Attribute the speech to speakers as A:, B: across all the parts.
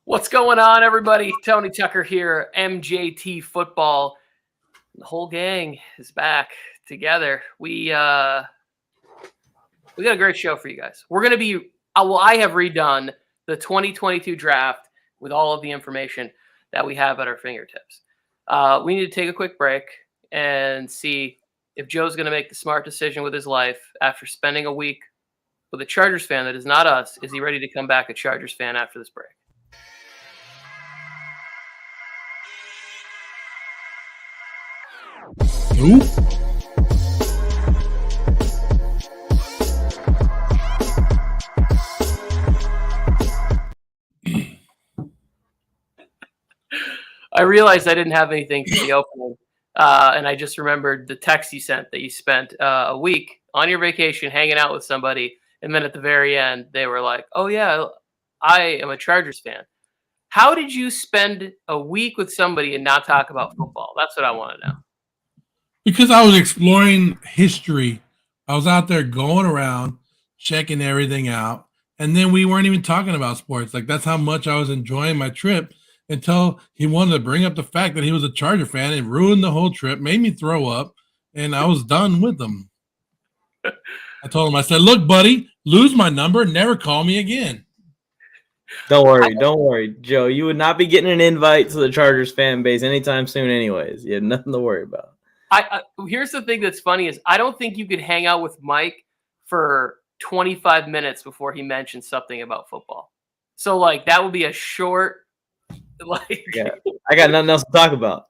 A: What's going on, everybody? Tony Tucker here, MJT Football. The whole gang is back together. We got a great show for you guys. We're going to be, I have redone the 2022 draft with all of the information that we have at our fingertips. We need to take a quick break and see if Joe's going to make the smart decision with his life after spending a week with a Chargers fan that is not us. Is he ready to come back a Chargers fan after this break?
B: Who?
A: I realized I didn't have anything for the opening, and I just remembered the text you sent that you spent a week on your vacation hanging out with somebody, and then at the very end, they were like, oh, yeah, I am a Chargers fan. How did you spend a week with somebody and not talk about football? That's what I want to know.
B: Because I was exploring history. I was out there going around, checking everything out, and then we weren't even talking about sports. Like, that's how much I was enjoying my trip until he wanted to bring up the fact that he was a Charger fan and ruined the whole trip, made me throw up, and I was done with him. I told him, I said, look, buddy, lose my number, never call me again.
C: Don't worry, Joe. You would not be getting an invite to the Chargers fan base anytime soon anyways. You had nothing to worry about.
A: Here's the thing that's funny is I don't think you could hang out with Mike for 25 minutes before he mentions something about football. So, like, that would be a short, like...
C: Yeah, I got nothing else to talk about.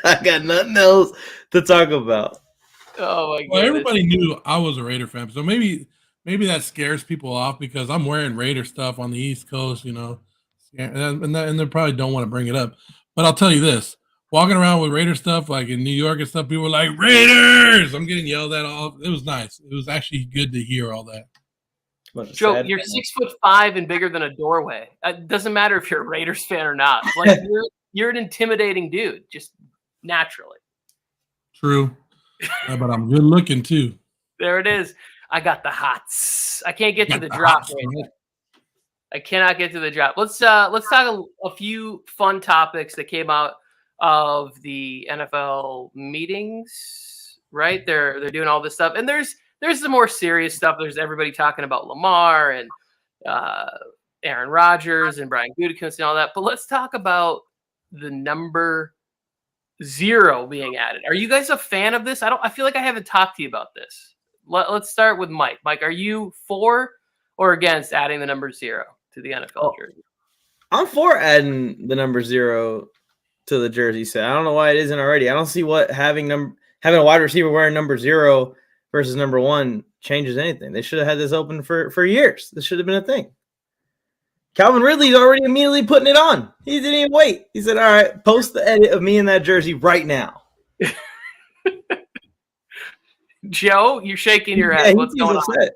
C: I got nothing else to talk about.
A: Oh, my God.
B: Well, everybody knew I was a Raider fan, so maybe that scares people off because I'm wearing Raider stuff on the East Coast, you know, and they probably don't want to bring it up. But I'll tell you this. Walking around with Raider stuff, like in New York and stuff, people were like, Raiders! I'm getting yelled at all. It was nice. It was actually good to hear all that.
A: Joe, you're 6'5" and bigger than a doorway. It doesn't matter if you're a Raiders fan or not. Like you're an intimidating dude, just naturally.
B: True. But I'm good looking too.
A: There it is. I got the hots. I can't get to the drop right now. I cannot get to the drop. Let's talk a few fun topics that came out of the NFL meetings, right? They're doing all this stuff. And there's the more serious stuff. There's everybody talking about Lamar and Aaron Rodgers and Brian Gutekunst and all that. But let's talk about the number 0 being added. Are you guys a fan of this? I feel like I haven't talked to you about this. Let's start with Mike. Mike, are you for or against adding the number 0 to the NFL jersey?
C: I'm for adding the number 0 to the jersey set. I don't know why it isn't already. I don't see what having a wide receiver wearing number 0 versus number 1 changes anything. They should have had this open for years. This should have been a thing. Calvin Ridley's already immediately putting it on. He didn't even wait. He said, all right, post the edit of me in that jersey right now.
A: Joe, you're shaking your head. What's going on?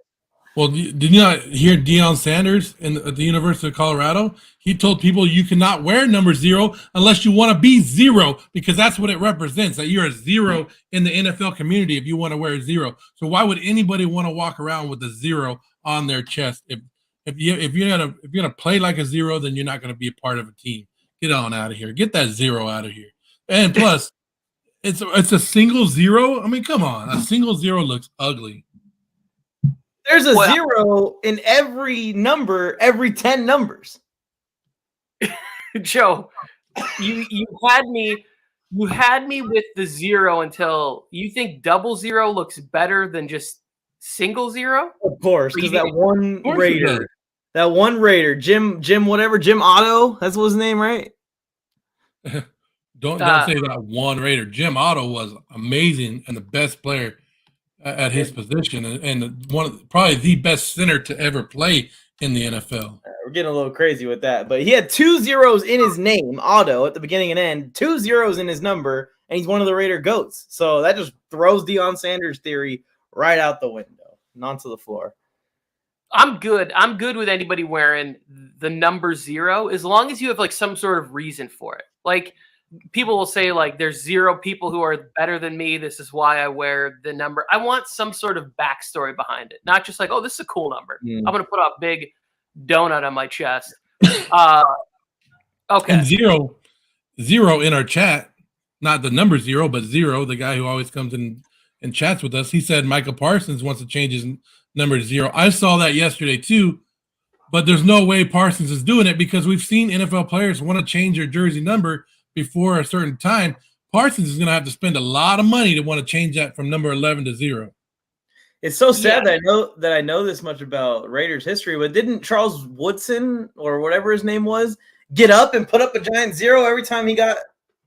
B: Well, did you not hear Deion Sanders at the University of Colorado? He told people you cannot wear number 0 unless you want to be 0 because that's what it represents, that you're a 0 in the NFL community if you want to wear 0. So why would anybody want to walk around with a 0 on their chest? If you're gonna play like a 0, then you're not gonna be a part of a team. Get on out of here. Get that 0 out of here. And plus, it's a single 0. I mean, come on, a single 0 looks ugly.
C: There's a 0 in every number, every 10 numbers.
A: Joe, you had me with the 0 until you think double 0 looks better than just single 0?
C: Of course, because that one Raider, Jim Otto, that's what his name, right?
B: Don't say that one Raider. Jim Otto was amazing and the best player at his position, and probably the best center to ever play in the NFL.
C: We're getting a little crazy with that, but he had 2 zeros in his name, Otto, at the beginning and end, 2 zeros in his number, and he's one of the Raider GOATs. So that just throws Deion Sanders' theory right out the window and onto the floor.
A: I'm good. I'm good with anybody wearing the number 0 as long as you have like some sort of reason for it. Like, people will say, like, there's 0 people who are better than me. This is why I wear the number. I want some sort of backstory behind it. Not just like, oh, this is a cool number. I'm going to put a big donut on my chest Okay.
B: And zero in our chat, not the number 0, but Zero, the guy who always comes in and chats with us. He said Michael Parsons wants to change his number to 0. I saw that yesterday too, but there's no way Parsons is doing it because we've seen NFL players want to change their jersey number before a certain time. Parsons is going to have to spend a lot of money to want to change that from number 11 to 0.
C: It's so sad that I know this much about Raiders history, but didn't Charles Woodson or whatever his name was get up and put up a giant 0 every time he got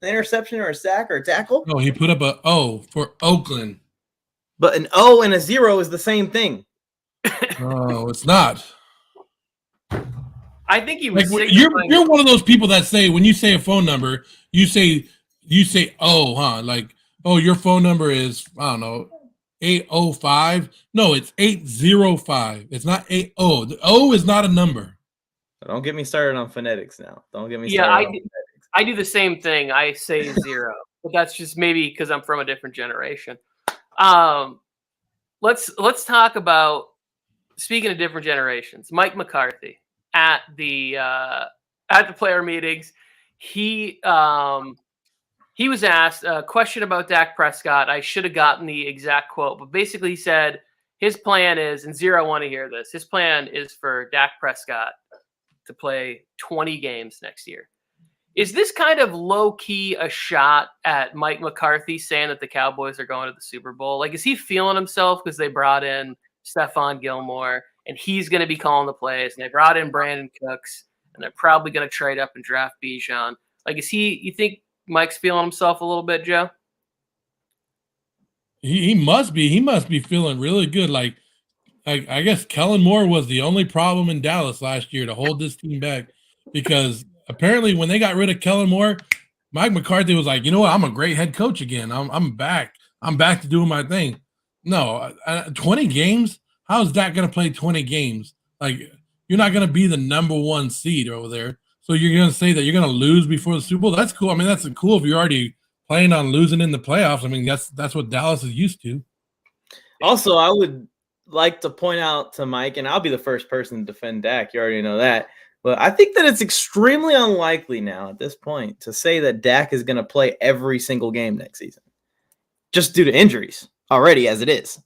C: an interception or a sack or a tackle?
B: No, he put up a O for Oakland.
C: But an O and a 0 is the same thing.
B: No, it's not.
A: I think he was.
B: Like, you're one of those people that say when you say a phone number, you say oh, huh? Like, oh, your phone number is, I don't know, 805. No, it's 805. It's not 80. The O is not a number.
C: Don't get me started on phonetics now. Don't get me started.
A: Yeah, I do the same thing. I say 0, but that's just maybe because I'm from a different generation. Let's talk about, speaking of different generations, Mike McCarthy at the player meetings. He was asked a question about Dak Prescott. I should have gotten the exact quote, but basically he said his plan is, and Zero, I want to hear this, his plan is for Dak Prescott to play 20 games next year. Is this kind of low-key a shot at Mike McCarthy saying that the Cowboys are going to the Super Bowl? Like, is he feeling himself because they brought in Stephon Gilmore and he's going to be calling the plays, and they brought in Brandon Cooks, and they're probably going to trade up and draft Bijan? Like, you think Mike's feeling himself a little bit, Joe?
B: He must be. He must be feeling really good. Like, I guess Kellen Moore was the only problem in Dallas last year to hold this team back, because apparently when they got rid of Kellen Moore, Mike McCarthy was like, you know what? I'm a great head coach again. I'm back. I'm back to doing my thing. No, 20 games? How is Dak going to play 20 games? Like, you're not going to be the number 1 seed over there. So you're going to say that you're going to lose before the Super Bowl? That's cool. I mean, that's cool if you're already planning on losing in the playoffs. I mean, that's what Dallas is used to.
C: Also, I would like to point out to Mike, and I'll be the first person to defend Dak. You already know that. But I think that it's extremely unlikely now at this point to say that Dak is going to play every single game next season, just due to injuries already as it is.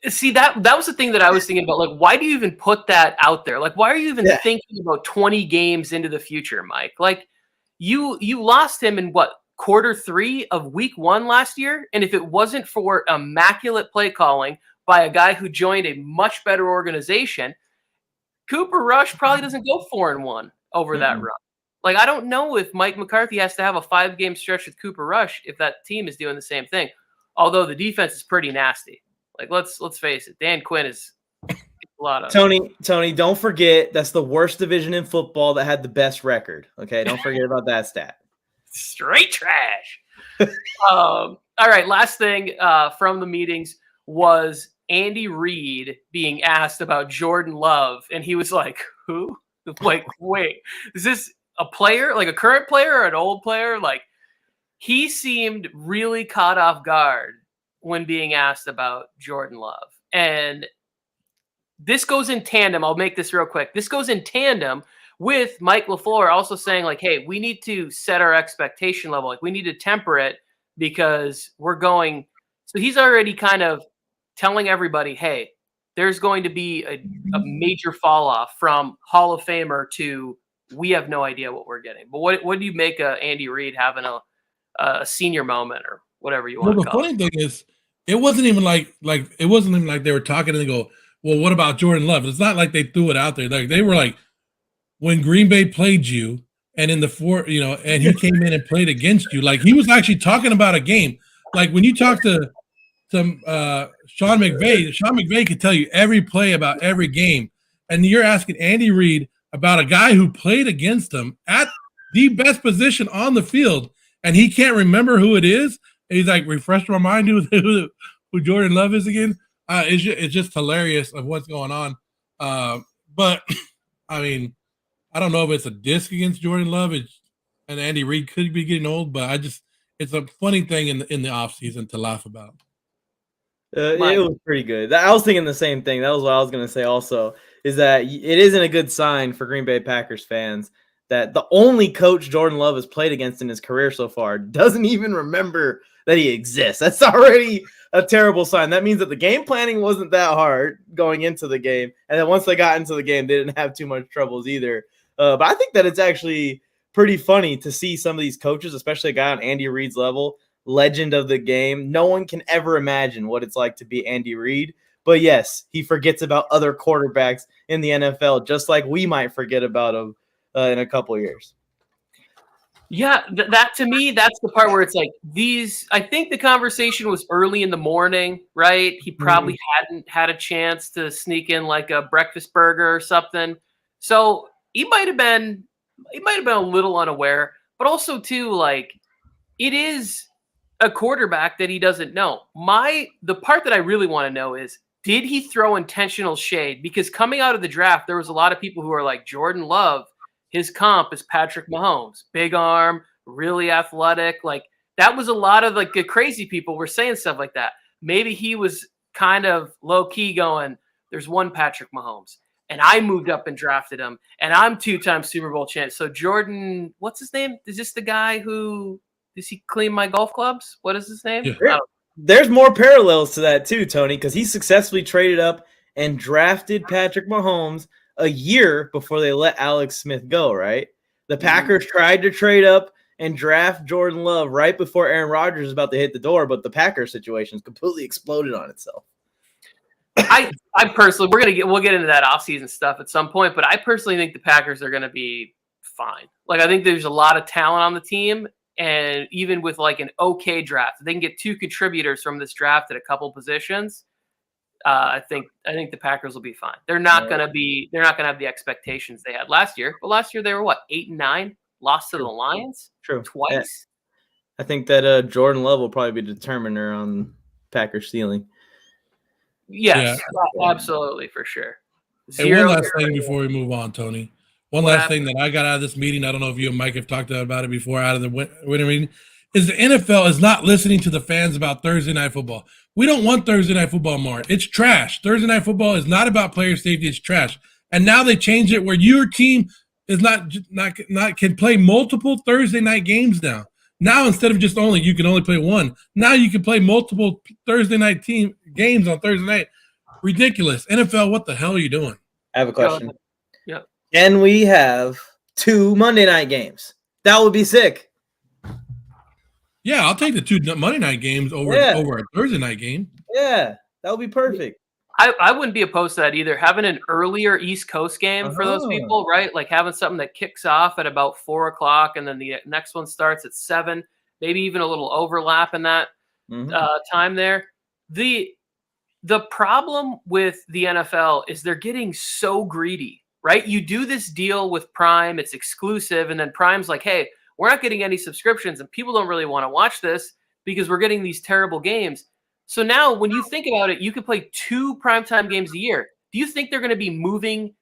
A: See, that was the thing that I was thinking about. Like, why do you even put that out there? Like, why are you even thinking about 20 games into the future, Mike? Like, you lost him in what, Q3 of week 1 last year? And if it wasn't for immaculate play calling by a guy who joined a much better organization, Cooper Rush probably doesn't go 4-1 over that run. Like, I don't know if Mike McCarthy has to have a 5-game stretch with Cooper Rush if that team is doing the same thing. Although the defense is pretty nasty. Like, let's face it, Dan Quinn is a lot of
C: Tony, don't forget that's the worst division in football that had the best record. Okay, don't forget about that stat.
A: Straight trash. All right, last thing from the meetings was Andy Reid being asked about Jordan Love, and he was like, "Who? Like, wait, is this a player, like a current player or an old player?" Like, he seemed really caught off guard when being asked about Jordan Love. And this goes in tandem. I'll make this real quick. This goes in tandem with Mike LaFleur also saying, like, hey, we need to set our expectation level. Like, we need to temper it because we're going. So he's already kind of telling everybody, hey, there's going to be a major fall off from Hall of Famer to we have no idea what we're getting. But what do you make of Andy Reid having a senior moment or whatever you want to call it?
B: The funny thing is, it wasn't even like they were talking and they go, well, what about Jordan Love? It's not like they threw it out there. Like, they were like, when Green Bay played you and in the and he came in and played against you, like, he was actually talking about a game. Like, when you talk to Sean McVay could tell you every play about every game. And you're asking Andy Reid about a guy who played against him at the best position on the field, and he can't remember who it is. And he's like, refresh my mind who Jordan Love is again. It's just hilarious of what's going on. But I mean, I don't know if it's a diss against Jordan Love, and Andy Reid could be getting old, but it's a funny thing in the offseason to laugh about.
C: It was pretty good. I was thinking the same thing. That was what I was going to say also, is that it isn't a good sign for Green Bay Packers fans that the only coach Jordan Love has played against in his career so far doesn't even remember that he exists. That's already a terrible sign. That means that the game planning wasn't that hard going into the game. And then once they got into the game, they didn't have too much troubles either. But I think that it's actually pretty funny to see some of these coaches, especially a guy on Andy Reid's level, legend of the game. No one can ever imagine what it's like to be Andy Reid. But yes, he forgets about other quarterbacks in the NFL, just like we might forget about him in a couple of years.
A: Yeah, that to me, that's the part where it's like I think the conversation was early in the morning, right? He probably hadn't had a chance to sneak in like a breakfast burger or something. So he might have been a little unaware, but also too, like, it is a quarterback that he doesn't know. The part that I really want to know is, did he throw intentional shade? Because coming out of the draft, there was a lot of people who are like, Jordan Love, his comp is Patrick Mahomes, big arm, really athletic. Like, that was a lot of like the crazy people were saying stuff like that. Maybe he was kind of low key going, there's one Patrick Mahomes, and I moved up and drafted him, and I'm 2-time Super Bowl champ. So Jordan, what's his name? Is this the guy who does he clean my golf clubs? What is his name?
B: Yeah.
C: There's more parallels to that too, Tony, because he successfully traded up and drafted Patrick Mahomes a year before they let Alex Smith go, right? The Packers tried to trade up and draft Jordan Love right before Aaron Rodgers was about to hit the door, but the Packers situation completely exploded on itself.
A: I personally, we'll get into that offseason stuff at some point, but I personally think the Packers are going to be fine. Like, I think there's a lot of talent on the team, and even with like an okay draft, if they can get 2 contributors from this draft at a couple positions, I think the Packers will be fine. They're not going to have the expectations they had last year. But last year they were what, 8-9, lost to the Lions twice.
C: Yeah. I think that Jordan Love will probably be the determiner on Packers ceiling.
A: Yes, absolutely, for sure.
B: And one last thing before we move on, Tony. One last thing that I got out of this meeting, I don't know if you and Mike have talked about it before out of the winter meeting, is the NFL is not listening to the fans about Thursday Night Football. We don't want Thursday Night Football more. It's trash. Thursday Night Football is not about player safety. It's trash. And now they change it where your team is not can play multiple Thursday night games now. Now, instead of you can only play one. Now you can play multiple Thursday night team games on Thursday night. Ridiculous. NFL, what the hell are you doing?
C: I have a question.
A: Yeah.
C: Can we have 2 Monday night games? That would be sick.
B: Yeah, I'll take the 2 Monday night games over a Thursday night game.
C: Yeah, that would be perfect.
A: I wouldn't be opposed to that either. Having an earlier East Coast game for those people, right? Like having something that kicks off at about 4:00 and then the next one starts at 7, maybe even a little overlap in that time there. The problem with the NFL is they're getting so greedy, right? You do this deal with Prime, it's exclusive, and then Prime's like, hey, we're not getting any subscriptions and people don't really want to watch this because we're getting these terrible games. So now when you think about it, you could play 2 primetime games a year. Do you think they're going to be moving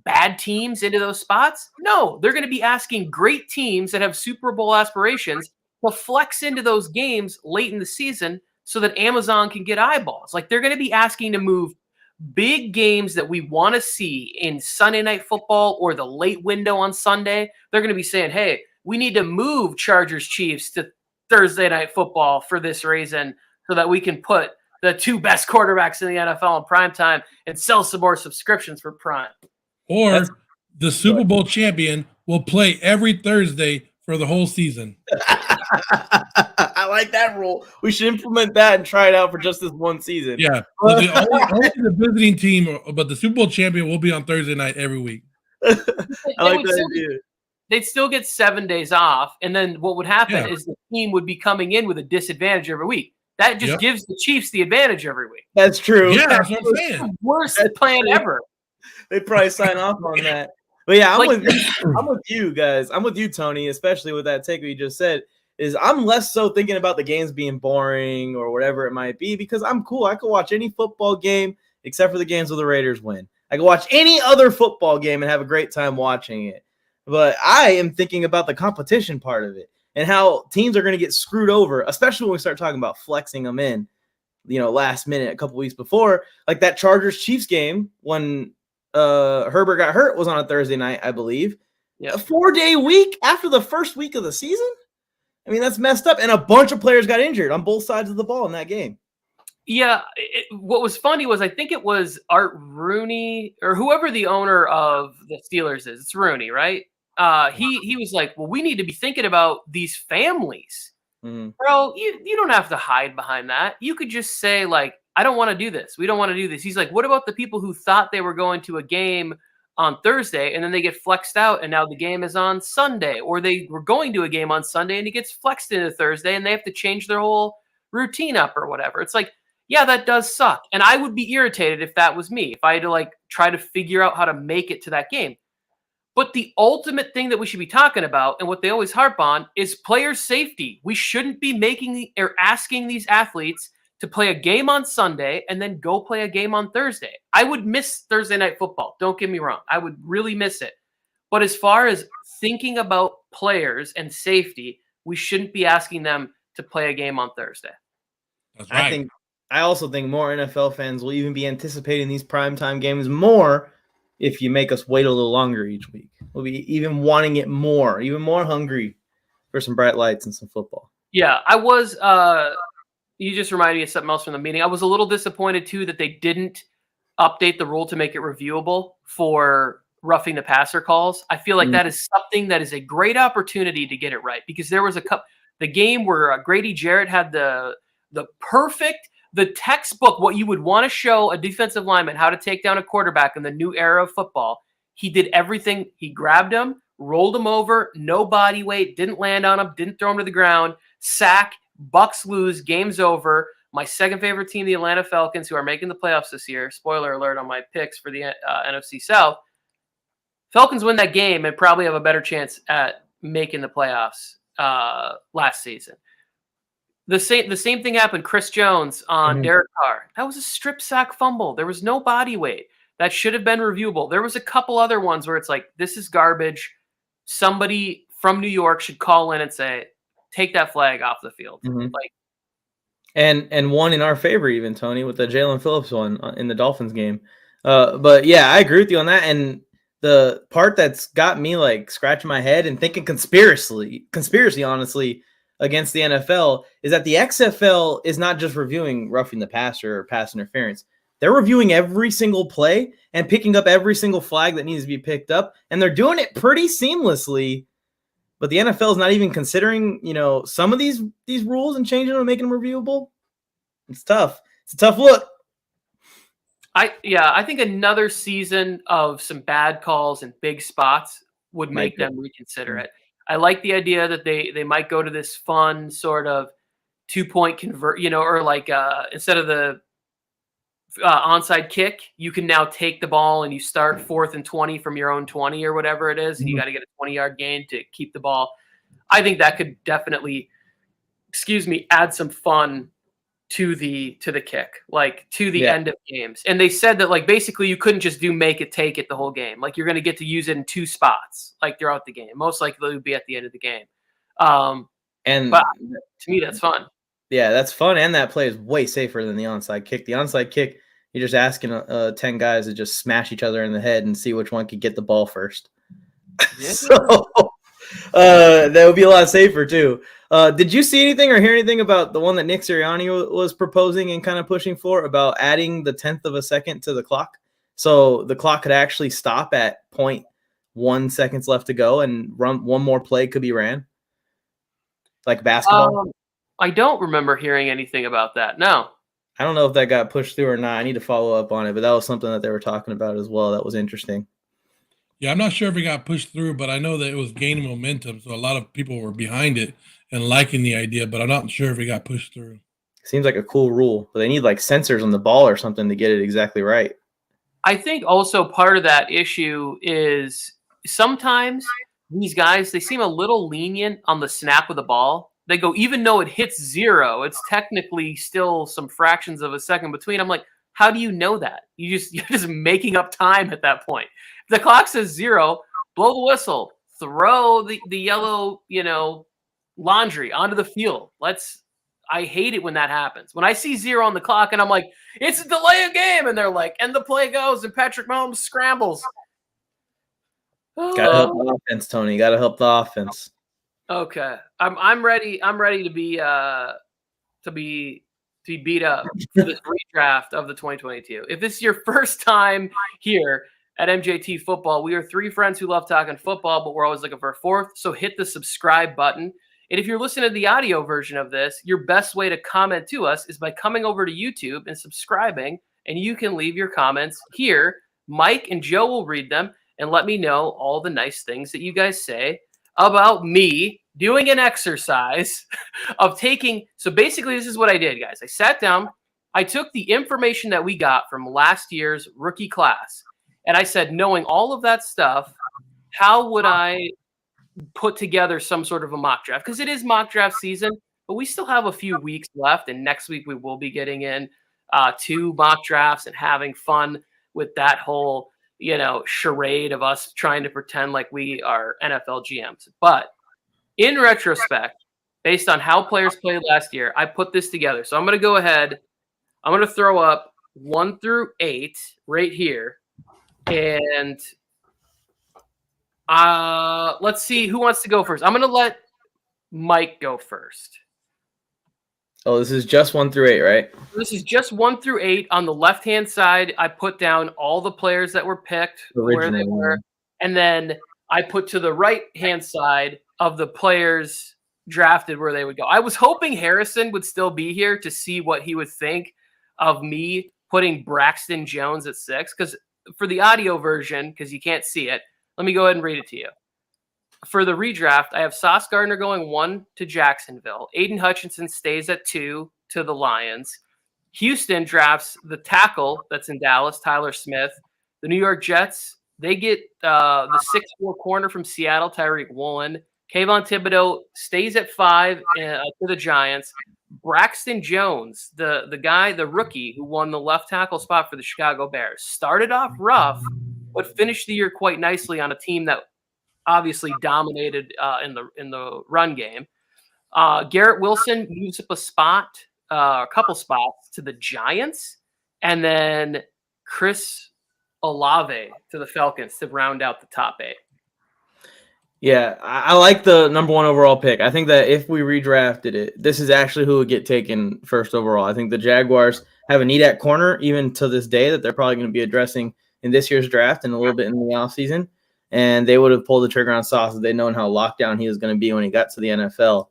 A: bad teams into those spots? No, they're going to be asking great teams that have Super Bowl aspirations to flex into those games late in the season so that Amazon can get eyeballs. Like, they're going to be asking to move big games that we want to see in Sunday Night Football or the late window on Sunday. They're going to be saying, hey, we need to move Chargers Chiefs to Thursday Night Football for this reason, so that we can put the 2 best quarterbacks in the NFL in prime time and sell some more subscriptions for Prime.
B: Or the Super Bowl champion will play every Thursday for the whole season.
C: I like that rule. We should implement that and try it out for just this one season.
B: Yeah. But only the visiting team, but the Super Bowl champion will be on Thursday night every week.
C: I like that idea.
A: They'd still get 7 days off, and then what would happen is the team would be coming in with a disadvantage every week. That just gives the Chiefs the advantage every week.
C: That's true.
B: Yeah, that's what I'm saying.
A: The worst plan ever.
C: They'd probably sign off on that. But yeah, I'm with you guys. I'm with you, Tony, especially with that take what you just said. Is I'm less so thinking about the games being boring or whatever it might be, because I'm cool. I could watch any football game except for the games where the Raiders win. I could watch any other football game and have a great time watching it. But I am thinking about the competition part of it and how teams are going to get screwed over, especially when we start talking about flexing them in. last minute a couple weeks before. Like that Chargers Chiefs game when Herbert got hurt was on a Thursday night, I believe.
A: Yeah.
C: A 4-day week after the first week of the season. I mean, that's messed up. And a bunch of players got injured on both sides of the ball in that game.
A: Yeah. What was funny was I think it was Art Rooney or whoever the owner of the Steelers is. It's Rooney, right? He was like, well, we need to be thinking about these families. Bro, you don't have to hide behind that. You could just say, like, I don't want to do this. We don't want to do this. He's like, what about the people who thought they were going to a game on Thursday and then they get flexed out and now the game is on Sunday, or they were going to a game on Sunday and it gets flexed into Thursday and they have to change their whole routine up or whatever. It's like, yeah, that does suck. And I would be irritated if that was me, if I had to like try to figure out how to make it to that game. But the ultimate thing that we should be talking about, and what they always harp on, is player safety. We shouldn't be making or asking these athletes to play a game on Sunday and then go play a game on Thursday. I would miss Thursday night football. Don't get me wrong. I would really miss it. But as far as thinking about players and safety, we shouldn't be asking them to play a game on Thursday.
B: That's right.
C: I also think more NFL fans will even be anticipating these primetime games more if you make us wait a little longer each week. We'll be even wanting it more, even more hungry for some bright lights and some football.
A: Yeah, I was you just reminded me of something else from the meeting. I was a little disappointed too that they didn't update the rule to make it reviewable for roughing the passer calls. I feel like that is something that is a great opportunity to get it right, because there was the game where Grady Jarrett had the textbook, what you would want to show a defensive lineman how to take down a quarterback in the new era of football. He did everything. He grabbed him, rolled him over, no body weight, didn't land on him, didn't throw him to the ground, sack, Bucks lose, game's over. My second favorite team, the Atlanta Falcons, who are making the playoffs this year. Spoiler alert on my picks for the NFC South. Falcons win that game and probably have a better chance at making the playoffs last season. The same thing happened. Chris Jones on Derek Carr. That was a strip sack fumble. There was no body weight. That should have been reviewable. There was a couple other ones where it's like, this is garbage. Somebody from New York should call in and say, take that flag off the field. Like,
C: and one in our favor even, Tony, with the Jalen Phillips one in the Dolphins game. But yeah, I agree with you on that. And the part that's got me like scratching my head and thinking conspiracy, honestly, against the NFL is that the XFL is not just reviewing roughing the passer or pass interference. They're reviewing every single play and picking up every single flag that needs to be picked up. And they're doing it pretty seamlessly. But the NFL is not even considering, some of these rules and changing them and making them reviewable. It's tough. It's a tough look.
A: I think another season of some bad calls and big spots would make them reconsider it. I like the idea that they might go to this fun sort of 2-point convert, or like instead of the onside kick, you can now take the ball and you start 4th and 20 from your own 20 or whatever it is, and you got to get a 20-yard gain to keep the ball. I think that could definitely, add some fun to the kick, like to the end of games. And they said that like basically you couldn't just do make it, take it the whole game. Like you're going to get to use it in 2 spots, like throughout the game. Most likely it would be at the end of the game. But to me, that's fun.
C: Yeah, that's fun, and that play is way safer than the onside kick. The onside kick, you're just asking 10 guys to just smash each other in the head and see which one could get the ball first.
A: Yeah.
C: So that would be a lot safer too. Did you see anything or hear anything about the one that Nick Sirianni was proposing and kind of pushing for about adding the 10th of a second to the clock? So the clock could actually stop at 0.1 seconds left to go and one more play could be ran? Like basketball?
A: I don't remember hearing anything about that. No.
C: I don't know if that got pushed through or not. I need to follow up on it, but that was something that they were talking about as well. That was interesting.
B: Yeah, I'm not sure if it got pushed through, but I know that it was gaining momentum. So a lot of people were behind it and liking the idea, but I'm not sure if it got pushed through.
C: Seems like a cool rule, but they need like sensors on the ball or something to get it exactly right.
A: I think also part of that issue is sometimes these guys, they seem a little lenient on the snap of the ball. They go, even though it hits 0, it's technically still some fractions of a second between. I'm like, how do you know that? You're just making up time at that point. If the clock says 0, blow the whistle, throw the yellow, laundry onto the field. Let's I hate it when that happens. When I see 0 on the clock and I'm like, it's a delay of game, and they're like, and the play goes, and Patrick Mahomes scrambles.
C: Gotta help the offense, Tony. Gotta help the offense.
A: Okay, I'm ready. I'm ready to be beat up for this redraft of the 2022. If this is your first time here at MJT Football, we are 3 friends who love talking football, but we're always looking for a 4th. So hit the subscribe button. And if you're listening to the audio version of this, your best way to comment to us is by coming over to YouTube and subscribing, and you can leave your comments here. Mike and Joe will read them and let me know all the nice things that you guys say about me doing an exercise of taking. So basically, this is what I did, guys. I sat down, I took the information that we got from last year's rookie class, and I said, knowing all of that stuff, how would I put together some sort of a mock draft? Because it is mock draft season, but we still have a few weeks left, and next week we will be getting in 2 mock drafts and having fun with that whole, charade of us trying to pretend like we are NFL GMs. But in retrospect, based on how players played last year, I put this together. So I'm going to go ahead. I'm going to throw up 1 through 8 right here. And let's see who wants to go first. I'm going to let Mike go first.
C: Oh, this is just 1 through 8, right?
A: This is just 1 through 8. On the left-hand side, I put down all the players that were picked, where they were. And then I put to the right-hand side of the players drafted where they would go. I was hoping Harrison would still be here to see what he would think of me putting Braxton Jones at 6. Because for the audio version, because you can't see it, let me go ahead and read it to you. For the redraft, I have Sauce Gardner going 1 to Jacksonville. Aiden Hutchinson stays at 2 to the Lions. Houston drafts the tackle that's in Dallas, Tyler Smith. The New York Jets, they get the 6'4" corner from Seattle, Tyreek Woolen. Kayvon Thibodeau stays at 5 to the Giants. Braxton Jones, the rookie who won the left tackle spot for the Chicago Bears, started off rough, but finished the year quite nicely on a team that obviously dominated in the run game. Garrett Wilson moves up a couple spots to the Giants, and then Chris Olave to the Falcons to round out the top 8.
C: Yeah, I like the number 1 overall pick. I think that if we redrafted it, this is actually who would get taken first overall. I think the Jaguars have a need at corner, even to this day, that they're probably going to be addressing in this year's draft and a little bit in the offseason. And they would have pulled the trigger on Sauce if they'd known how locked down he was going to be when he got to the NFL.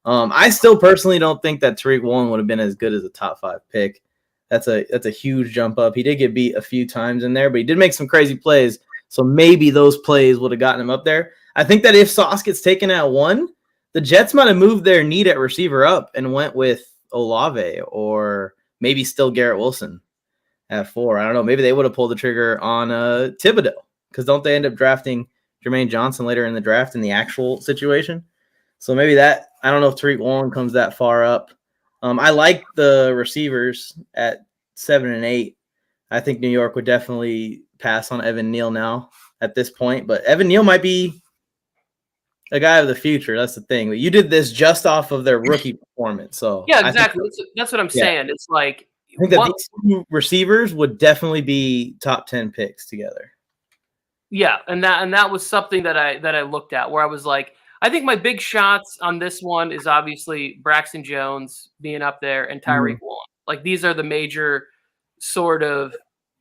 C: I still personally don't think that Tyreek Woolen would have been as good as a top 5 pick. That's a huge jump up. He did get beat a few times in there, but he did make some crazy plays. So maybe those plays would have gotten him up there. I think that if Sauce gets taken at 1, the Jets might have moved their need at receiver up and went with Olave or maybe still Garrett Wilson at 4. I don't know. Maybe they would have pulled the trigger on Thibodeau. Because don't they end up drafting Jermaine Johnson later in the draft in the actual situation? So maybe that – I don't know if Tyreek Woolen comes that far up. I like the receivers at 7 and 8. I think New York would definitely pass on Evan Neal now at this point. But Evan Neal might be a guy of the future. That's the thing. But you did this just off of their rookie performance. So
A: yeah, exactly. That's what I'm saying. It's like –
C: I think that these 2 receivers would definitely be top 10 picks together.
A: Yeah, and that was something that I looked at where I was like, I think my big shots on this one is obviously Braxton Jones being up there and Tyreek Woolen. Like these are the major sort of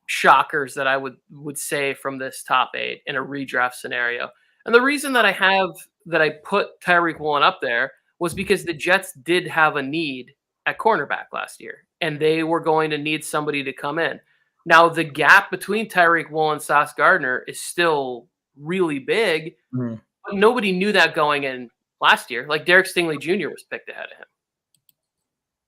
A: shockers that I would say from this top 8 in a redraft scenario. And the reason that I put Tyreek Woolen up there was because the Jets did have a need at cornerback last year, and they were going to need somebody to come in. Now, the gap between Tyreek Woolen and Sauce Gardner is still really big, but nobody knew that going in last year. Like Derek Stingley Jr. was picked ahead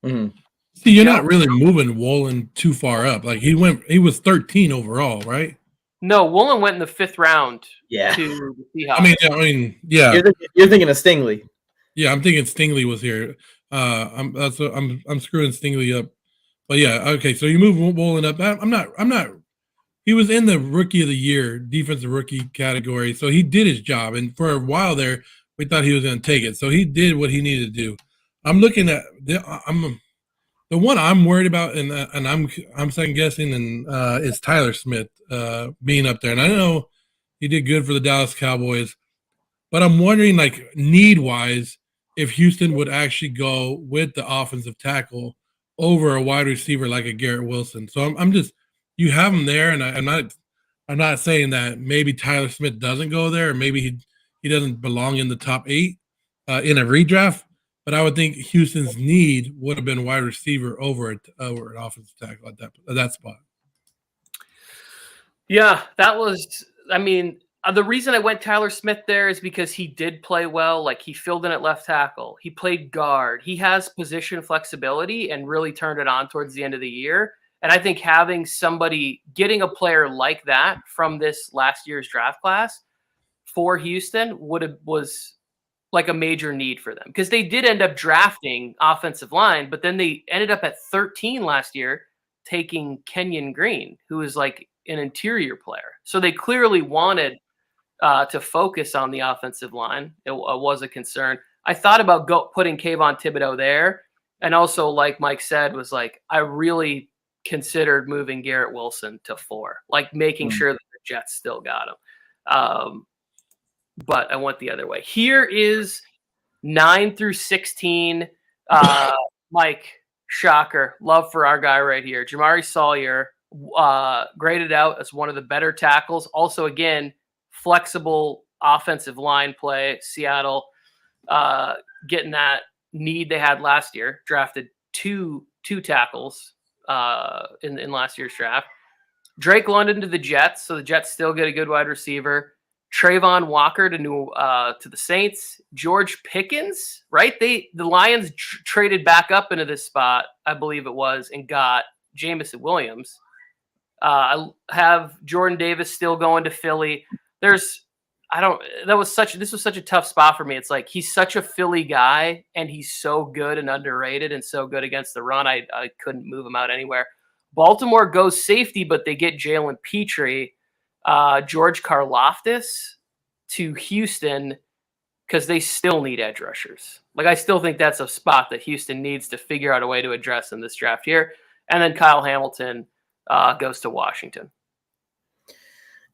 A: of him.
B: See, you're not really moving Woolen too far up. Like he was 13 overall, right?
A: No, Woolen went in the 5th round.
C: Yeah.
A: To the Seahawks.
B: Yeah.
C: You're thinking of Stingley.
B: Yeah, I'm thinking Stingley was here. I'm screwing Stingley up. But yeah, okay. So you move Woolen up. I'm not. He was in the Rookie of the Year, defensive rookie category, so he did his job. And for a while there, we thought he was going to take it. So he did what he needed to do. I'm looking at the one I'm worried about, and I'm second guessing, and is Tyler Smith being up there. And I know he did good for the Dallas Cowboys, but I'm wondering, like, need wise, if Houston would actually go with the offensive tackle over a wide receiver like a Garrett Wilson. So I'm just, you have him there, and I'm not saying that maybe Tyler Smith doesn't go there, or maybe he doesn't belong in the top 8 in a redraft. But I would think Houston's need would have been wide receiver over an offensive tackle at that spot.
A: Yeah, that was. I mean, the reason I went Tyler Smith there is because he did play well. Like, he filled in at left tackle. He played guard. He has position flexibility and really turned it on towards the end of the year. And I think having getting a player like that from this last year's draft class for Houston was like a major need for them, because they did end up drafting offensive line, but then they ended up at 13 last year taking Kenyon Green, who is like an interior player. So they clearly wanted to focus on the offensive line. It was a concern. I thought about putting Kayvon Thibodeau there. And also, like Mike said, was like, I really considered moving Garrett Wilson to 4, like making sure that the Jets still got him. But I went the other way. Here is 9 through 16. Mike, shocker. Love for our guy right here. Jamari Sawyer, graded out as one of the better tackles. Also, again, flexible offensive line play. Seattle getting that need they had last year. Drafted two tackles in last year's draft. Drake London to the Jets, so the Jets still get a good wide receiver. Trayvon Walker to the Saints. George Pickens, right? The Lions traded back up into this spot, I believe it was, and got Jamison Williams. I have Jordan Davis still going to Philly. This was such a tough spot for me. It's like, he's such a Philly guy, and he's so good and underrated and so good against the run. I couldn't move him out anywhere. Baltimore goes safety, but they get Jalen Petrie. George Karlaftis to Houston because they still need edge rushers. Like, I still think that's a spot that Houston needs to figure out a way to address in this draft here. And then Kyle Hamilton goes to Washington.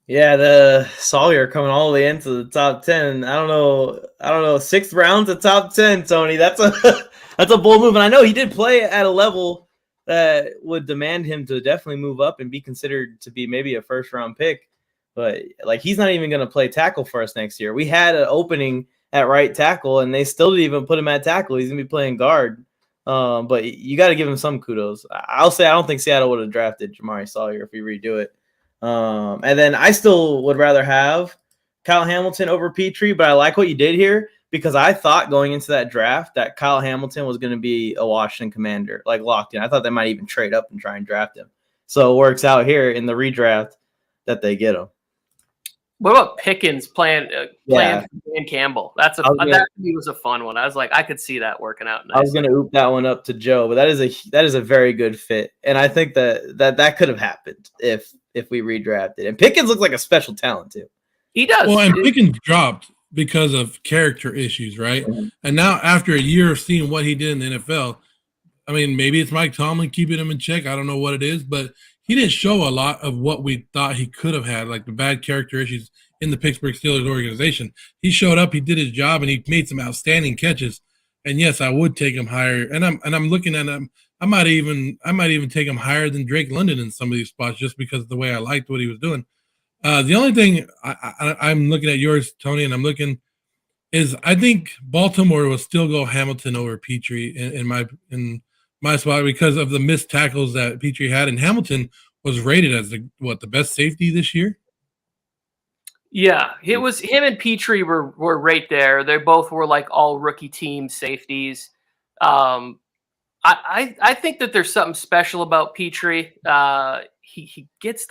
C: Yeah, the Sawyer coming all the way into the top 10. I don't know. 6th round to top 10, Tony. That's a bold move. And I know he did play at a level that would demand him to definitely move up and be considered to be maybe a 1st-round pick. But, like, he's not even going to play tackle for us next year. We had an opening at right tackle, and they still didn't even put him at tackle. He's going to be playing guard. But you got to give him some kudos. I'll say I don't think Seattle would have drafted Jamari Sawyer if we redo it. And then I still would rather have Kyle Hamilton over Petrie, but I like what you did here, because I thought going into that draft that Kyle Hamilton was going to be a Washington Commander, like, locked in. I thought they might even trade up and try and draft him. So it works out here in the redraft that they get him.
A: What about Pickens playing for Dan Campbell? That to me was a fun one. I was like, I could see that working out nice.
C: I was going to oop that one up to Joe, but that is a very good fit, and I think that could have happened if we redrafted. And Pickens looks like a special talent too.
A: He does.
B: Well, and Pickens dropped because of character issues, right? Mm-hmm. And now, after a year of seeing what he did in the NFL, I mean, maybe it's Mike Tomlin keeping him in check. I don't know what it is, but he didn't show a lot of what we thought he could have had, like the bad character issues in the Pittsburgh Steelers organization. He showed up, he did his job, and he made some outstanding catches. And yes, I would take him higher. And I'm looking at him. I might even take him higher than Drake London in some of these spots, just because of the way I liked what he was doing. The only thing I'm looking at yours, Tony, and I'm looking is, I think Baltimore will still go Hamilton over Petrie in my spot, because of the missed tackles that Petrie had, and Hamilton was rated as the best safety this year.
A: Yeah, it was him and Petrie were right there. They both were like all rookie team safeties. I think that there's something special about Petrie. He gets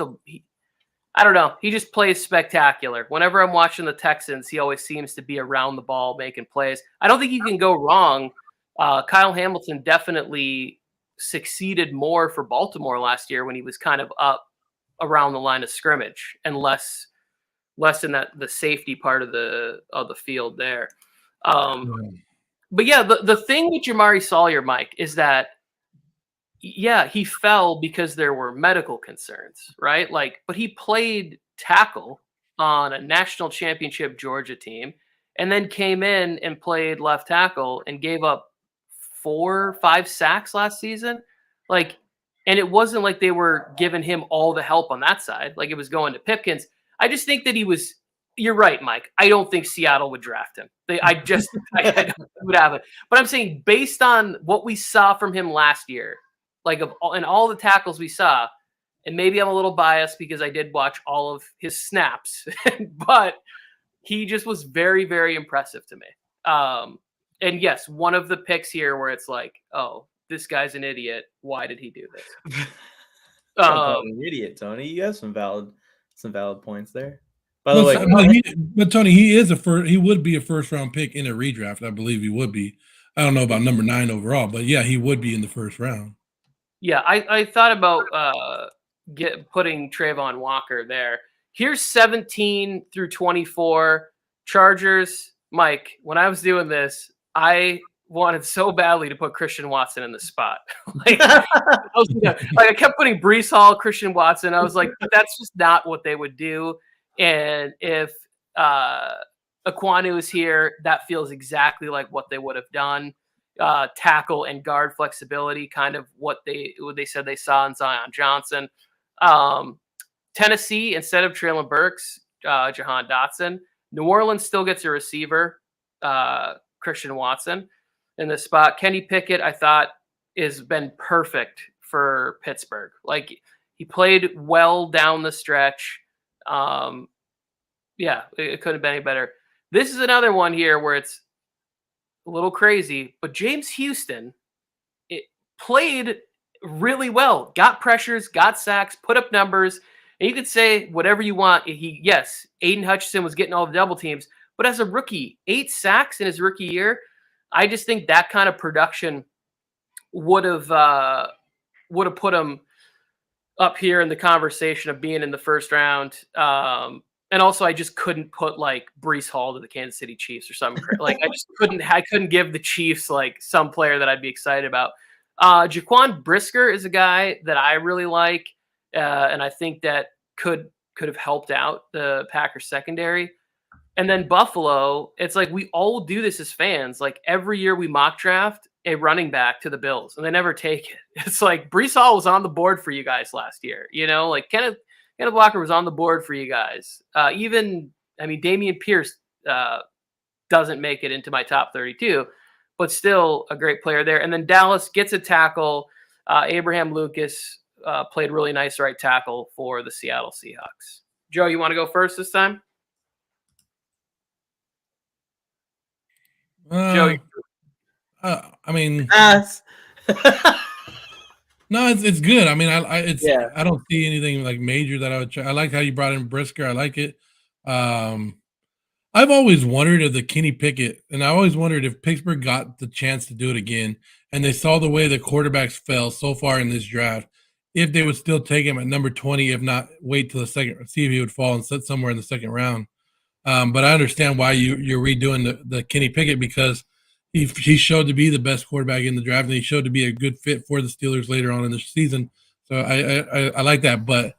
A: I don't know. He just plays spectacular. Whenever I'm watching the Texans, he always seems to be around the ball making plays. I don't think you can go wrong. Kyle Hamilton definitely succeeded more for Baltimore last year when he was kind of up around the line of scrimmage and less in the safety part of the field there. But yeah, the thing with Jamari Sawyer, Mike, is that he fell because there were medical concerns, right? Like, but he played tackle on a national championship Georgia team, and then came in and played left tackle and gave up 4-5 sacks last season. Like, and it wasn't like they were giving him all the help on that side. Like, it was going to Pipkins. I just think that he was. You're right, Mike. I don't think Seattle would draft him. I don't think would have it. But I'm saying, based on what we saw from him last year, like and all the tackles we saw, and maybe I'm a little biased because I did watch all of his snaps, but he just was very, very impressive to me. And yes, one of the picks here where it's like, oh, this guy's an idiot. Why did he do this?
C: An idiot, Tony. You have some valid points there. By the way,
B: but Tony, he would be a first round pick in a redraft. I believe he would be. I don't know about number 9 overall, but yeah, he would be in the first round.
A: Yeah, I thought about putting Trayvon Walker there. Here's 17 through 24 Chargers. Mike, when I was doing this, I wanted so badly to put Christian Watson in the spot. I kept putting Breece Hall, Christian Watson. I was like, but that's just not what they would do. And if Ekwonu is here, that feels exactly like what they would have done. Tackle and guard flexibility, kind of what they said they saw in Zion Johnson. Tennessee, instead of Treylon Burks, Jahan Dotson. New Orleans still gets a receiver, Christian Watson, in this spot. Kenny Pickett, I thought, has been perfect for Pittsburgh. Like, he played well down the stretch. It couldn't have been any better. This is another one here where it's a little crazy, but James Houston, it played really well, got pressures, got sacks, put up numbers, and you could say whatever you want. Aiden Hutchinson was getting all the double teams, but as a rookie, 8 sacks in his rookie year, I just think that kind of production would have put him up here in the conversation of being in the first round. And also, I just couldn't put like Breece Hall to the Kansas City Chiefs or something. Like, I couldn't give the Chiefs like some player that I'd be excited about. Jaquan Brisker is a guy that I really like, and I think that could have helped out the Packers secondary. And then Buffalo, it's like we all do this as fans. Like, every year we mock draft a running back to the Bills, and they never take it. It's like Breece Hall was on the board for you guys last year. Like Kenneth Walker was on the board for you guys. Dameon Pierce doesn't make it into my top 32, but still a great player there. And then Dallas gets a tackle. Abraham Lucas played really nice right tackle for the Seattle Seahawks. Joe, you want to go first this time? Joe.
C: Yes.
B: No, it's good. I mean, I don't see anything like major that I would try. I like how you brought in Brisker. I like it. I've always wondered if the Kenny Pickett, and I always wondered if Pittsburgh got the chance to do it again, and they saw the way the quarterbacks fell so far in this draft, if they would still take him at number 20, if not wait till the second, see if he would fall and sit somewhere in the second round. But I understand why you're redoing the Kenny Pickett, because he showed to be the best quarterback in the draft, and he showed to be a good fit for the Steelers later on in the season. So I like that. But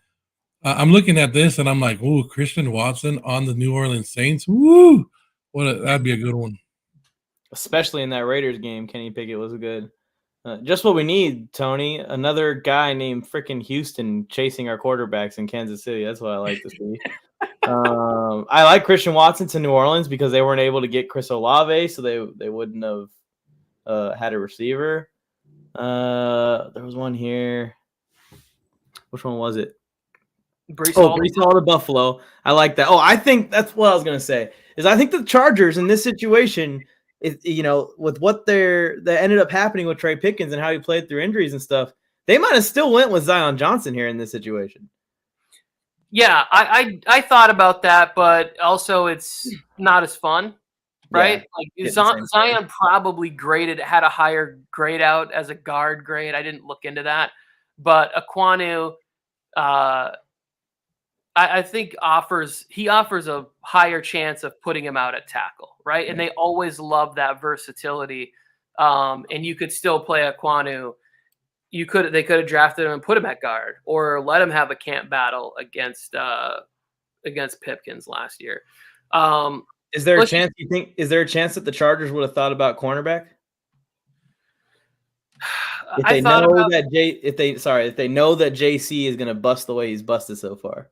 B: I'm looking at this, and I'm like, ooh, Christian Watson on the New Orleans Saints. Woo! That'd be a good one.
C: Especially in that Raiders game, Kenny Pickett was good. Just what we need, Tony. Another guy named freaking Houston chasing our quarterbacks in Kansas City. That's what I like to see. I like Christian Watson to New Orleans because they weren't able to get Chris Olave, so they wouldn't have had a receiver. There was one here. Which one was it? Breece Hall to Buffalo. I like that. I think that's what I was gonna say. I think the Chargers in this situation, with what that ended up happening with Trey Pickens and how he played through injuries and stuff, they might have still went with Zion Johnson here in this situation.
A: Yeah, I thought about that, but also it's not as fun, right? Yeah, like Zion probably had a higher grade out as a guard grade. I didn't look into that, but Ekwonu, I I think he offers a higher chance of putting him out at tackle, right? And they always love that versatility. And you could still play a Kwanu. They could have drafted him and put him at guard, or let him have a camp battle against Pipkins last year.
C: Is there a chance Is there a chance that the Chargers would have thought about cornerback? If they know that JC is going to bust the way he's busted so far.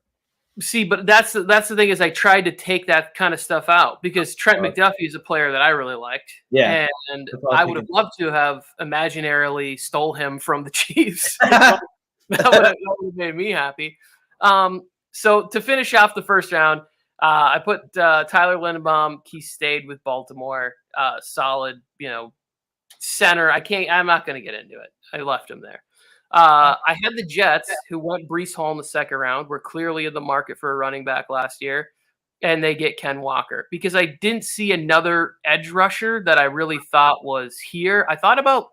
A: See, but that's the thing is I tried to take that kind of stuff out because Trent McDuffie is a player that I really liked.
C: Yeah.
A: And I would have loved to have imaginarily stole him from the Chiefs. That would have made me happy. So to finish off the first round, I put Tyler Linderbaum. He stayed with Baltimore. Solid, center. I'm not going to get into it. I left him there. I had the Jets, who went Breece Hall in the second round. Were clearly in the market for a running back last year, and they get Ken Walker because I didn't see another edge rusher that I really thought was here. I thought about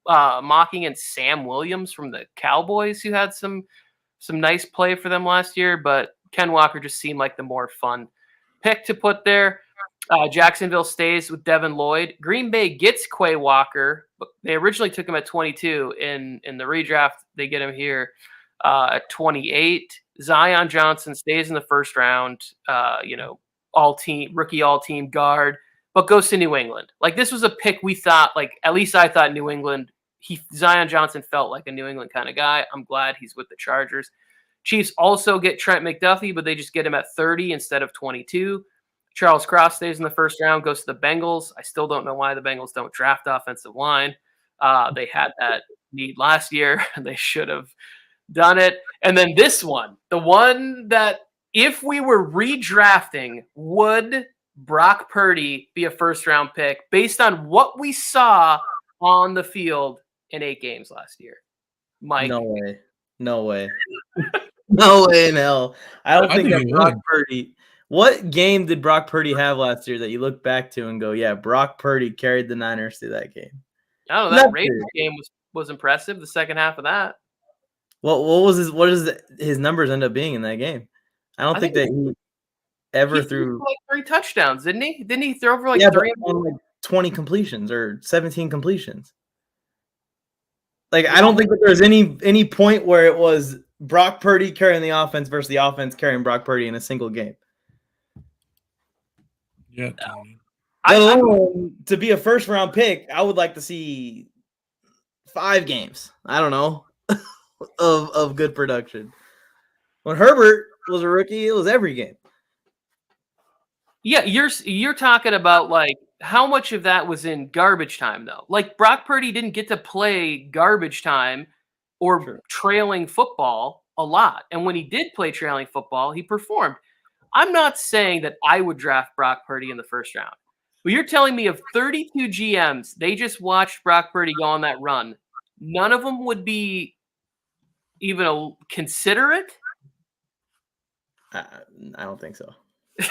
A: mocking in Sam Williams from the Cowboys, who had some nice play for them last year, but Ken Walker just seemed like the more fun pick to put there. Jacksonville stays with Devin Lloyd. Green Bay gets Quay Walker, but they originally took him at 22 in the redraft. They get him here at 28. Zion Johnson stays in the first round, rookie all-team guard, but goes to New England. Like, this was a pick we thought, at least I thought New England, Zion Johnson felt like a New England kind of guy. I'm glad he's with the Chargers. Chiefs also get Trent McDuffie, but they just get him at 30 instead of 22. Charles Cross stays in the first round, goes to the Bengals. I still don't know why the Bengals don't draft offensive line. They had that need last year, and they should have done it. And then this one, the one that if we were redrafting, would Brock Purdy be a first-round pick based on what we saw on the field in 8 games last year? Mike?
C: No way. No way in hell. I don't think that Brock Purdy... What game did Brock Purdy have last year that you look back to and go, yeah, Brock Purdy carried the Niners through that game?
A: Oh, that Raiders game was impressive. The second half of that.
C: What does his numbers end up being in that game? I think that he ever threw
A: like 3 touchdowns, didn't he? Didn't he throw for 3
C: on 20 completions or 17 completions? I don't think that there's any point where it was Brock Purdy carrying the offense versus the offense carrying Brock Purdy in a single game.
B: Yeah, Tony.
C: To be a first-round pick, I would like to see 5 games. I don't know of good production. When Herbert was a rookie, it was every game.
A: Yeah, you're talking about how much of that was in garbage time though. Brock Purdy didn't get to play garbage time or trailing football a lot, and when he did play trailing football, he performed. I'm not saying that I would draft Brock Purdy in the first round. But you're telling me of 32 GMs, they just watched Brock Purdy go on that run. None of them would be even consider it?
C: I don't think so. I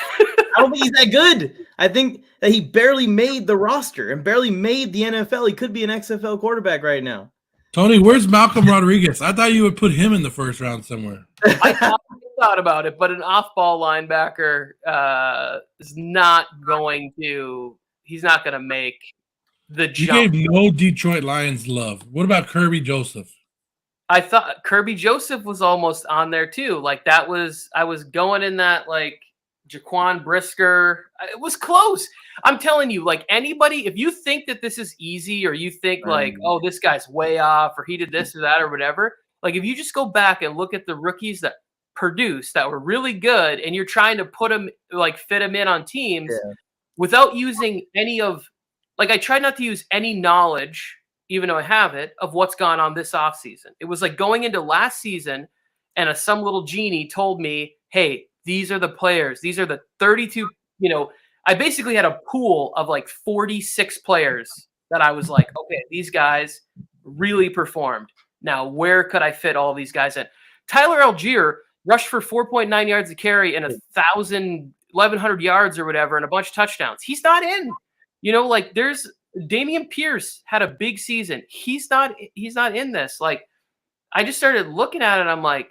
C: don't think he's that good. I think that he barely made the roster and barely made the NFL. He could be an XFL quarterback right now.
B: Tony, where's Malcolm Rodriguez? I thought you would put him in the first round somewhere.
A: I thought about it, but an off-ball linebacker is not going to. He's not going to make the jump.
B: You gave no Detroit Lions love. What about Kirby Joseph?
A: I thought Kirby Joseph was almost on there too. I was going in that Jaquan Brisker. It was close. I'm telling you, anybody, if you think that this is easy or you think oh, this guy's way off or he did this or that or whatever, if you just go back and look at the rookies that produced that were really good and you're trying to put them, fit them in on teams without using any of, I try not to use any knowledge, even though I have it, of what's gone on this offseason. It was like going into last season and some little genie told me, hey, these are the players. These are the 32, I basically had a pool of 46 players that I was okay, these guys really performed. Now, where could I fit all these guys in? Tyler Algier rushed for 4.9 yards a carry and 1,100 yards or whatever and a bunch of touchdowns. He's not in. There's Damian Pierce had a big season. He's not in this. I just started looking at it. I'm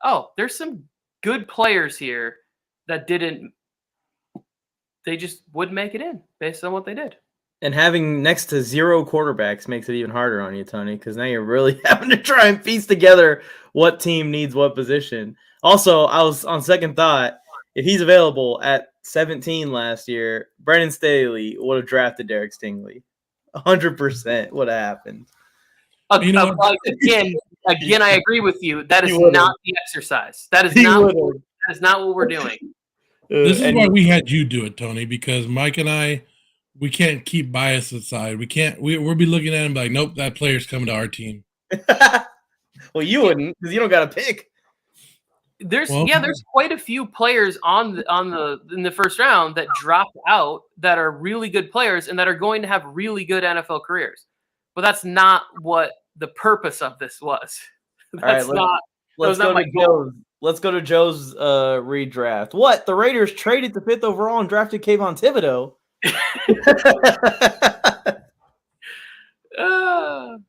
A: oh, there's some good players here that they just wouldn't make it in based on what they did.
C: And having next to 0 quarterbacks makes it even harder on you, Tony, because now you're really having to try and piece together what team needs what position. Also, I was on second thought, if he's available at 17 last year, Brandon Staley would have drafted Derek Stingley. 100% would have happened.
A: Again, I agree with you. That is not the exercise. That is not what we're doing.
B: This is why we had you do it, Tony, because Mike and I, we can't keep bias aside. We can't. We'll be looking at him like, nope, that player's coming to our team.
C: Well, you wouldn't, because you don't got to pick.
A: There's quite a few players in the first round that dropped out that are really good players and that are going to have really good NFL careers. But that's not what the purpose of this was. Let's go to Joe's redraft. What? The Raiders traded the 5th overall and drafted Kayvon Thibodeau.
B: Well,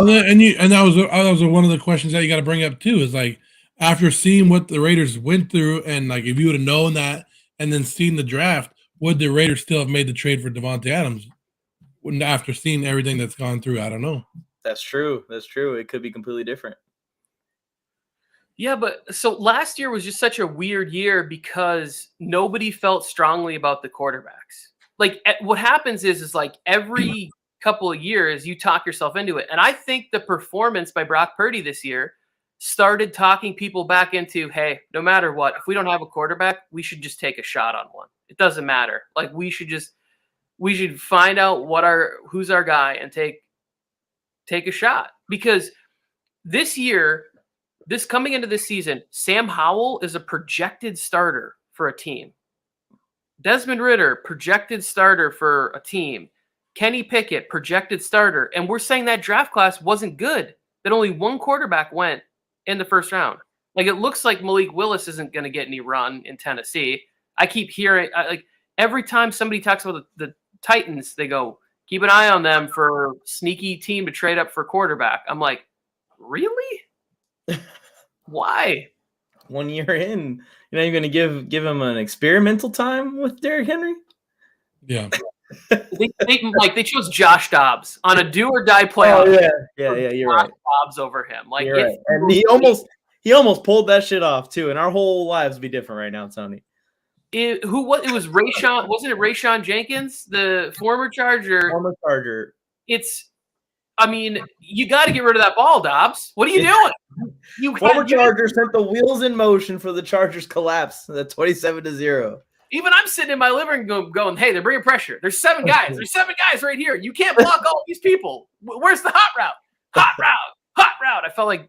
B: and that was one of the questions that you got to bring up too. Is like, after seeing what the Raiders went through, and like if you would have known that, and then seen the draft, would the Raiders still have made the trade for Davante Adams? After seeing everything that's gone through, I don't know.
C: That's true. It could be completely different.
A: Yeah, but so last year was just such a weird year because nobody felt strongly about the quarterbacks. Like what happens is like every couple of years you talk yourself into it. And I think the performance by Brock Purdy this year started talking people back into, hey, no matter what, if we don't have a quarterback, we should just take a shot on one. It doesn't matter. Like we should find out who's our guy and take a shot. Because this year, coming into this season, Sam Howell is a projected starter for a team. Desmond Ridder, projected starter for a team. Kenny Pickett, projected starter. And we're saying that draft class wasn't good, that only one quarterback went in the first round. Like it looks like Malik Willis isn't going to get any run in Tennessee. I keep hearing, like every time somebody talks about the Titans, they go, keep an eye on them for sneaky team to trade up for quarterback. I'm like, really? Why?
C: 1 year in, you're not even going to give him an experimental time with Derrick Henry?
B: Yeah.
A: they chose Josh Dobbs on a do or die playoff.
C: Oh, yeah, you're right.
A: Dobbs over him. Like
C: right. And he almost pulled that shit off too, and our whole lives would be different right now, Tony.
A: It was Rayshon, wasn't it Rayshon Jenkins, the former Charger?
C: Former Charger.
A: I mean, you got to get rid of that ball, Dobbs. What are you doing?
C: Former Charger sent the wheels in motion for the Chargers' collapse. The 27-0.
A: Even I'm sitting in my living room going, hey, they're bringing pressure. There's 7 guys. There's 7 guys right here. You can't block all these people. Where's the hot route? Hot route. I felt like,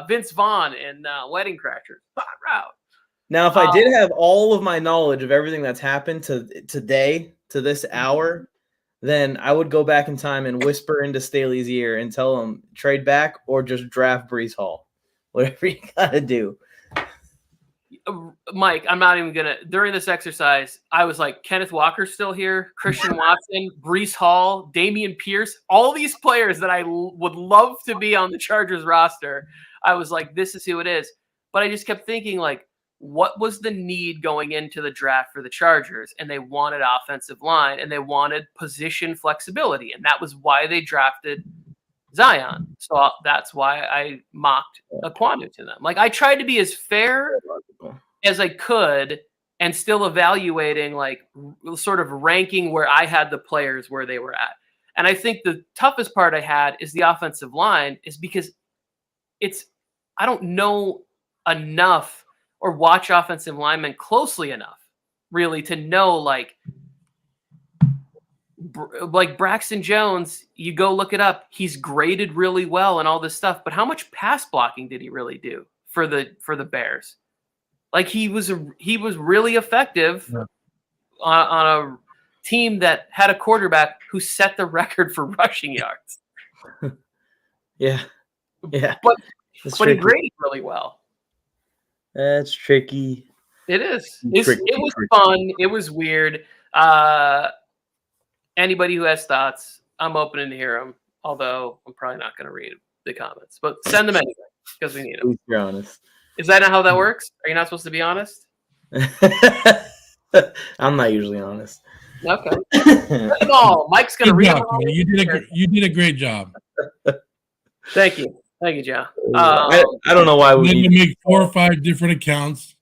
A: Vince Vaughn in Wedding Crashers. Hot route.
C: Now, if I did have all of my knowledge of everything that's happened to today, to this hour, then I would go back in time and whisper into Staley's ear and tell him, trade back or just draft Breece Hall. Whatever you got to do.
A: Mike, I'm not even going to – during this exercise, I was like, Kenneth Walker's still here, Christian Watson, Breece Hall, Dameon Pierce, all these players that I would love to be on the Chargers roster. I was like, this is who it is. But I just kept thinking, like, what was the need going into the draft for the Chargers? And they wanted offensive line, and they wanted position flexibility. And that was why they drafted Zion. So that's why I mocked Aquanu to them. Like, I tried to be as fair as I could and still evaluating, like, sort of ranking where I had the players where they were at. And I think the toughest part I had is the offensive line, is because I don't know enough or watch offensive linemen closely enough really to know, like Braxton Jones, you go look it up. He's graded really well and all this stuff, but how much pass blocking did he really do for the Bears? Like he was really effective on a team that had a quarterback who set the record for rushing yards.
C: Yeah.
A: But he graded really well.
C: That's tricky.
A: It is. It was fun. It was weird. Anybody who has thoughts, I'm open to hear them. Although I'm probably not going to read the comments, but send them anyway because we need them.
C: You're honest.
A: Is that not how that works? Are you not supposed to be honest?
C: I'm not usually honest.
A: Okay. Oh, Mike's gonna
B: Good
A: read
B: job,
A: them all.
B: Tony. You did a great job.
A: Thank you, Joe.
C: I don't know why we
B: Then
C: need
B: to make 4 or 5 different accounts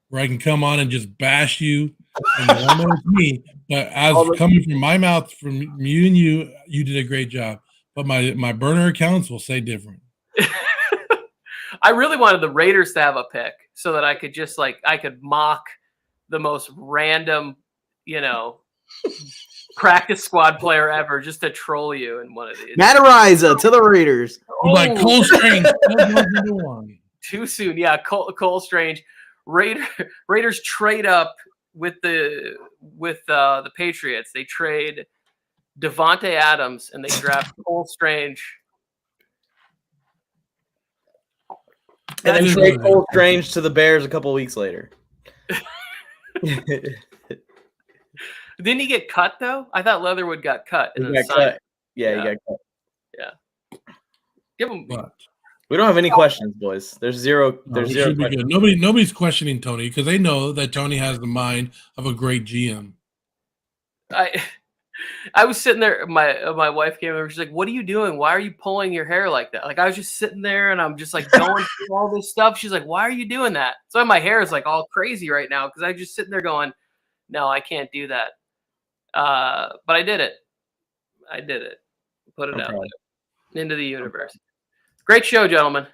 B: where I can come on and just bash you. And you all know it's me, but as coming from my mouth, from you and you did a great job. But my burner accounts will say different.
A: I really wanted the Raiders to have a pick so that I could just I could mock the most random, practice squad player ever just to troll you in one of these.
C: Matt Ariza to the Raiders.
B: Like Cole Strange.
A: Too soon. Yeah, Cole Strange. Raiders trade up with the Patriots. They trade Devontae Adams and they draft Cole Strange.
C: And then trade Cole Strange to the Bears a couple weeks later.
A: Didn't he get cut though? I thought Leatherwood got cut.
C: He got cut. Yeah, he got cut.
A: Yeah. Give him.
C: We don't have any questions, boys. There's zero. There's zero.
B: Nobody's questioning Tony because they know that Tony has the mind of a great GM.
A: I was sitting there. My wife came over. She's like, "What are you doing? Why are you pulling your hair like that?" Like I was just sitting there and I'm just going through all this stuff. She's like, "Why are you doing that?" So my hair is all crazy right now because I'm just sitting there going, "No, I can't do that." But I did it. Put it out there into the universe. Great show, gentlemen.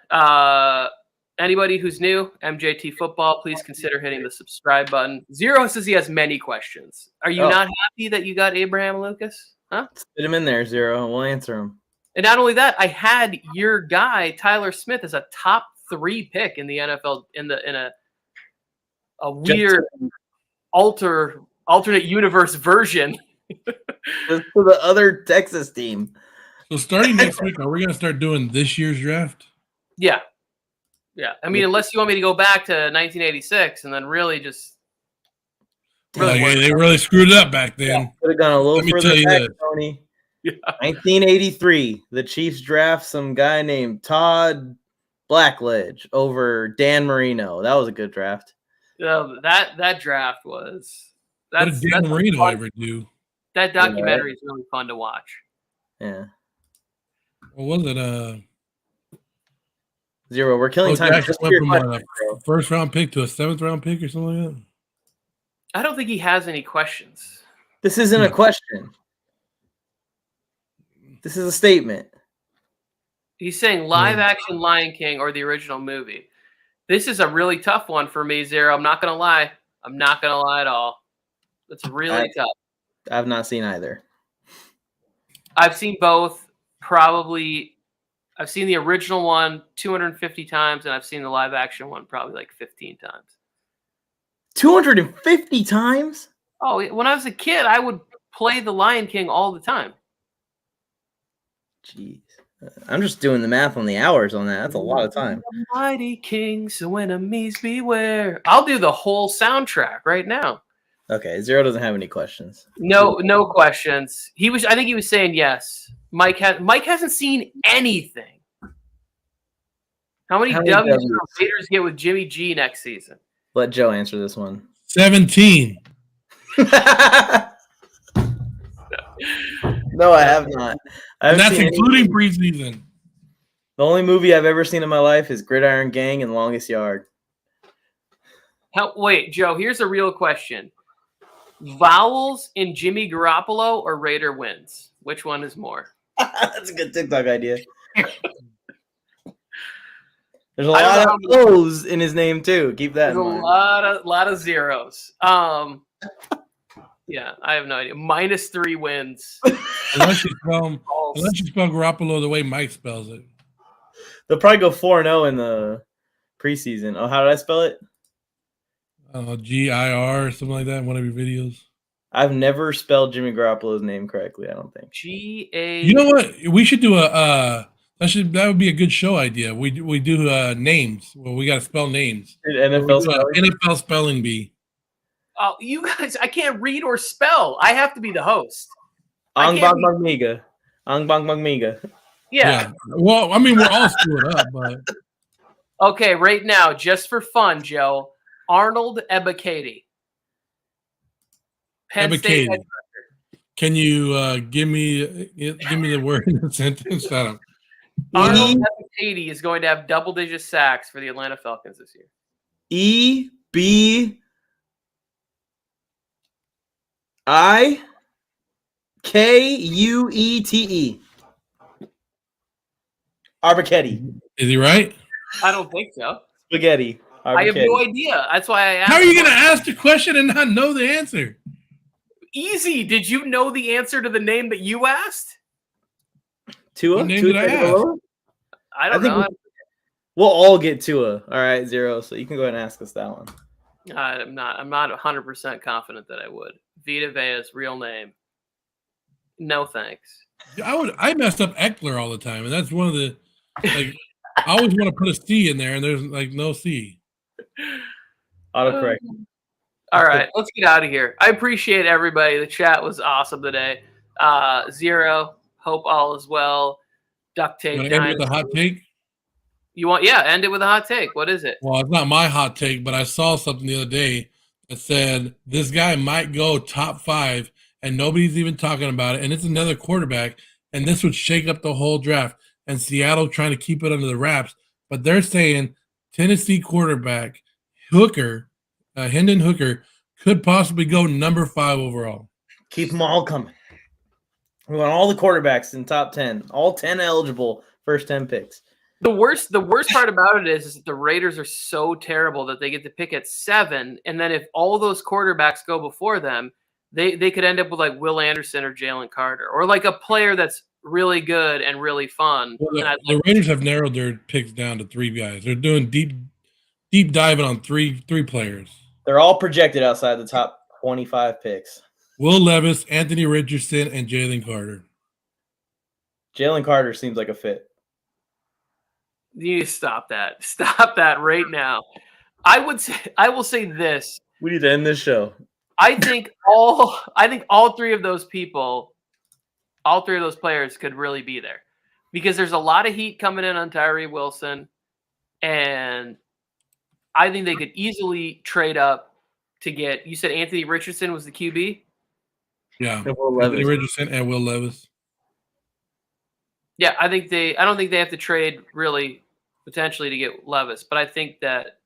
A: Anybody who's new, MJT Football, please consider hitting the subscribe button. Zero says he has many questions. Are you not happy that you got Abraham Lucas? Huh?
C: Spit him in there, Zero. We'll answer him.
A: And not only that, I had your guy Tyler Smith as a top 3 pick in the NFL in a weird alternate universe version.
C: For the other Texas team.
B: So starting next week, are we going to start doing this year's draft?
A: Yeah. Yeah. I mean, unless you want me to go back to 1986 and then really just.
B: They really screwed it up back then.
C: Yeah, could have gone a little further back, Tony. Yeah. 1983, the Chiefs draft some guy named Todd Blackledge over Dan Marino. That was a good draft.
A: That draft was.
B: What did Dan Marino ever do?
A: That documentary is really fun to watch.
C: Yeah.
B: What was it?
C: Zero. We're killing time.
B: Just went from a first round pick to a 7th round pick or something like that.
A: I don't think he has any questions.
C: This isn't a question. This is a statement.
A: He's saying live action Lion King or the original movie. This is a really tough one for me, Zero. I'm not gonna lie. I'm not gonna lie at all. It's really tough.
C: I've not seen either.
A: I've seen both. Probably, I've seen the original one 250 times, and I've seen the live action one probably 15 times.
C: 250 times?
A: Oh, when I was a kid, I would play the Lion King all the time.
C: Jeez. I'm just doing the math on the hours on that. That's a lot of time.
A: Mighty King, so enemies beware. I'll do the whole soundtrack right now.
C: Okay, Zero doesn't have any questions.
A: No questions. I think he was saying yes. Mike hasn't seen anything. How many W's do Raiders get with Jimmy G next season?
C: Let Joe answer this one.
B: 17.
C: No, I have not.
B: And that's including preseason.
C: The only movie I've ever seen in my life is Gridiron Gang and Longest Yard.
A: Wait, Joe, here's a real question. Vowels in Jimmy Garoppolo or Raider wins? Which one is more?
C: That's a good TikTok idea. There's a lot of O's in his name too. Keep that in mind.
A: A lot of zeros. Yeah, I have no idea. -3 wins.
B: Unless you spell Garoppolo the way Mike spells it.
C: They'll probably go 4-0 in the preseason. Oh, how did I spell it?
B: GIR or something like that in one of your videos.
C: I've never spelled Jimmy Garoppolo's name correctly, I don't think.
A: GA.
B: You know what? We should do that would be a good show idea. We do names. Well, we got to spell names. NFL spelling bee.
A: Oh, you guys, I can't read or spell. I have to be the host.
C: Ang Bang Magmiga. Ang Bang Magmiga.
A: Yeah.
B: Well, I mean, we're all screwed up, but
A: Okay, right now, just for fun, Joe, Arnold Ebiketie. Penn State.
B: Ebiketie. Can you give me the word in the sentence? I don't.
A: Arnold Ebiketie is going to have double-digit sacks for the Atlanta Falcons this year.
C: EBIKUETE. Arbichetti.
B: Is he right?
A: I don't think so.
C: Spaghetti.
A: I have no idea. That's why I asked.
B: How are you going to ask the question and not know the answer?
C: Easy.
A: Did you know the answer to the name that you asked?
C: Tua?
B: What name did I ask?
A: I don't know.
C: We'll all get Tua. All right, 0. So you can go ahead and ask us that one.
A: I'm not 100% confident that I would. Vita Vea's real name. No thanks.
B: I messed up Eckler all the time, and that's one of the I always want to put a C in there, and there's no C.
C: Autocorrect.
A: All right, let's get out of here. I appreciate everybody. The chat was awesome today. 0. Hope all is well. Duct tape.
B: Want to end with a hot take?
A: You want? Yeah, end it with a hot take. What is it?
B: Well, it's not my hot take, but I saw something the other day that said this guy might go top 5, and nobody's even talking about it. And it's another quarterback, and this would shake up the whole draft. And Seattle trying to keep it under the wraps, but they're saying Tennessee quarterback Hendon Hooker could possibly go number 5 overall.
C: Keep them all coming. We want all the quarterbacks in top 10, all 10 eligible first 10 picks.
A: The worst part about it is that the Raiders are so terrible that they get to pick at 7, and then if all those quarterbacks go before them, they could end up with like Will Anderson or Jalen Carter, or like a player that's really good and really fun.
B: Well, the Raiders have narrowed their picks down to 3 guys. They're doing deep diving on three players.
C: They're all projected outside the top 25 picks.
B: Will Levis, Anthony Richardson, and Jalen Carter.
C: Jalen Carter seems like a fit.
A: You need to stop that. Stop that right now. I will say this.
C: We need to end this show.
A: I think all 3 of those people, all 3 of those players could really be there, because there's a lot of heat coming in on Tyree Wilson, and I think they could easily trade up to get. You said Anthony Richardson was the QB.
B: Yeah, Anthony Richardson and Will Levis.
A: Yeah, I don't think they have to trade really potentially to get Levis, but I think that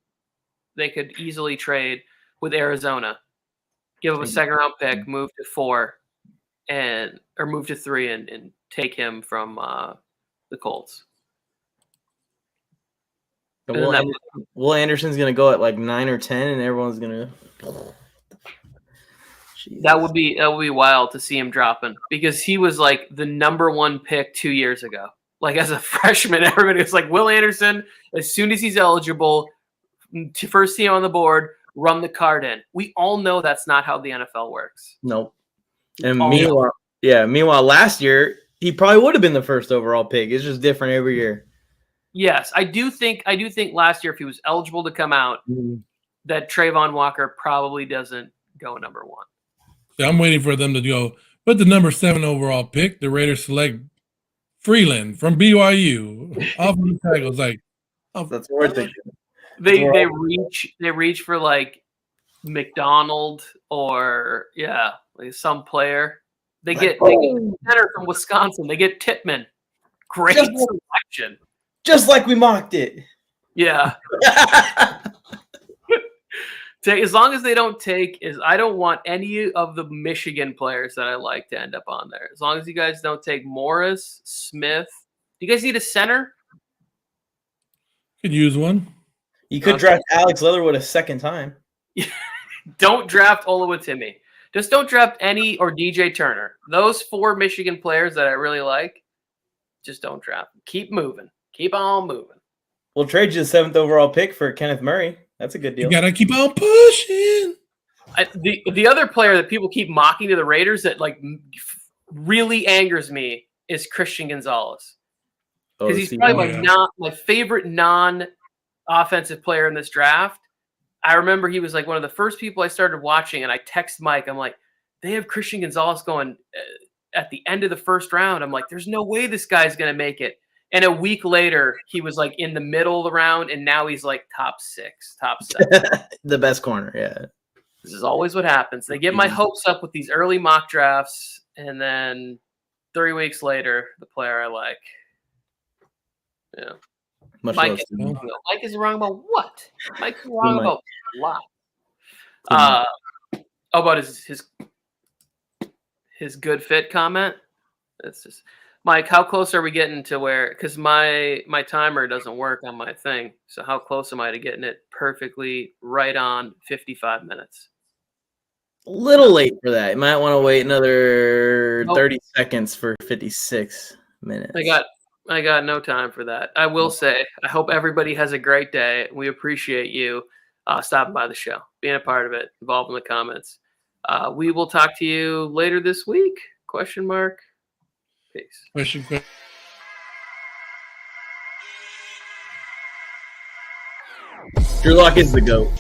A: they could easily trade with Arizona, give up a 2nd round pick, move to 4, or move to 3 and take him from the Colts.
C: Will Anderson's gonna go at like 9 or 10, and everyone's gonna.
A: That would be wild to see him dropping, because he was like the number 1 pick 2 years ago. Like as a freshman, everybody was like, Will Anderson, as soon as he's eligible, first team on the board, run the card in. We all know that's not how the NFL works.
C: Nope. And meanwhile, last year he probably would have been the first overall pick. It's just different every year.
A: Yes, I do think last year, if he was eligible to come out, that Trayvon Walker probably doesn't go number 1.
B: I'm waiting for them to go. But the number 7 overall pick, the Raiders select Freeland from BYU. Off the tackles, like
C: that's what we're thinking.
A: They reach for like McDonald or like some player. They get center from Wisconsin. They get Tippmann. Great selection.
C: Just like we mocked it.
A: Yeah. As long as they don't I don't want any of the Michigan players that I like to end up on there. As long as you guys don't take Morris, Smith. Do you guys need a center?
B: Could use one.
C: You could draft Alex Leatherwood a 2nd time.
A: Don't draft Oluwatimi. Just don't draft any or DJ Turner. Those 4 Michigan players that I really like, just don't draft them. Keep moving. Keep on moving.
C: We'll trade you the 7th overall pick for Kenneth Murray. That's a good deal.
B: You gotta keep on pushing.
A: The other player that people keep mocking to the Raiders that like really angers me is Christian Gonzalez, because he's probably my favorite non-offensive player in this draft. I remember he was like one of the first people I started watching, and I text Mike. I'm like, they have Christian Gonzalez going at the end of the 1st round. I'm like, there's no way this guy's gonna make it. And a week later, he was like in the middle of the round, and now he's like top 6, top 7.
C: The best corner, yeah.
A: This is always what happens. They get my hopes up with these early mock drafts, and then 3 weeks later, the player I like. Yeah.
C: Much
A: Mike
C: love
A: is,
C: to him.
A: Mike is wrong about what? Mike is wrong about a lot. About his good fit comment. It's just Mike. How close are we getting to where? Because my timer doesn't work on my thing. So how close am I to getting it perfectly right on 55 minutes?
C: A little late for that. You might want to wait another 30 seconds for 56 minutes.
A: I got no time for that. I will say, I hope everybody has a great day. We appreciate you stopping by the show, being a part of it, involved in the comments. We will talk to you later this week? ? Peace.
C: Drew Lock is the GOAT.